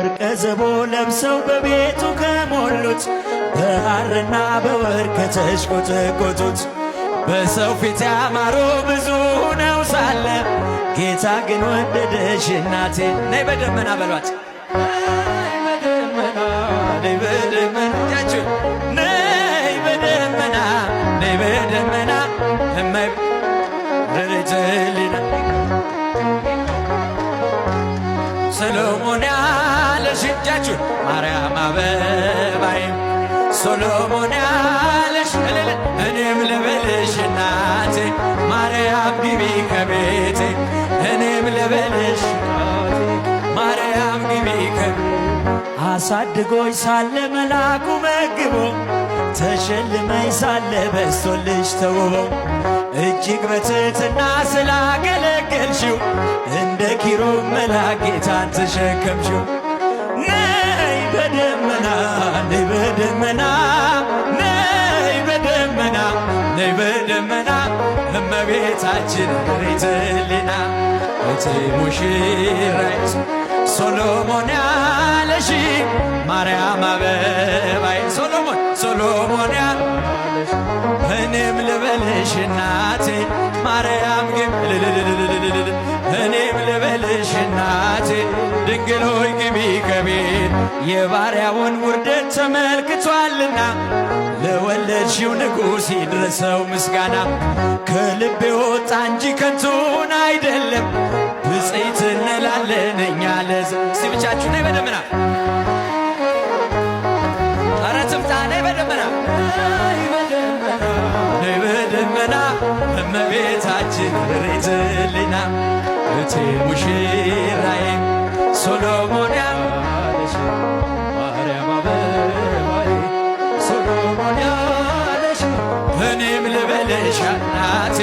ወርቀ ዘቦ ለብሰው በቤቱ ከሞሉት በሐርና በወርቅ ከተሽቆጠቆጡት በሰው ፊት ያማሩ ብዙ ነው ሳለ ጌታ ግን ወደደሽ እናቴ። ነይ በደመና በሏት፣ ነይ በደመና እጃችሁ፣ ነይ በደመና፣ ነይ በደመና እማይ ረድኤትሊና ሰሎሞን ያለሽ እጃችሁ ማርያም አበባዬ ሰሎሞን ያለሽ እኔም ልበልሽ እናቴ ማርያም ግቢ ከቤቴ እኔም ልበልሽ ማርያም ግቢ አሳድጎኝ ሳለ መላኩ መግቦ ተሸልመኝ ሳለ በስቶልሽ ተውቦ እጅግ በትሕትና ስላገለገልሽው እንደ ኪሩብ መልአክ ጌታን ተሸከምሽው። ነይ በደመና ነይ በደመና ነይ በደመና ነይ በደመና እመቤታችን ሬትሊና እቴ ሙሽራይ ሶሎሞን ያለሽ ማርያም አበባይ ሶሎሞን ያለሽ እኔም ልበልሽ እናቴ ማርያም ግቢ እኔም ልበልሽ እናቴ ድንግል ሆይ ግቢ ከቤት የባሪያውን ውርደት ተመልክቷልና ለወለድሽው ንጉሥ ይድረሰው ምስጋና ከልቤ ወጣ እንጂ ከንቱን አይደለም ብፅዕት እንላለን እኛ ለዘ እስቲ ብቻችሁ ነይ በደመና ኧረ ትምጣ ነይ በደመና ነይ በደመና እመቤታችን ሬትሊና እቴ ሙሽራዬ ሶሎሞን ያለሽ ማርያም አበባዬ ሶሎሞን ያለሽ እኔም ልበልሽ እናቴ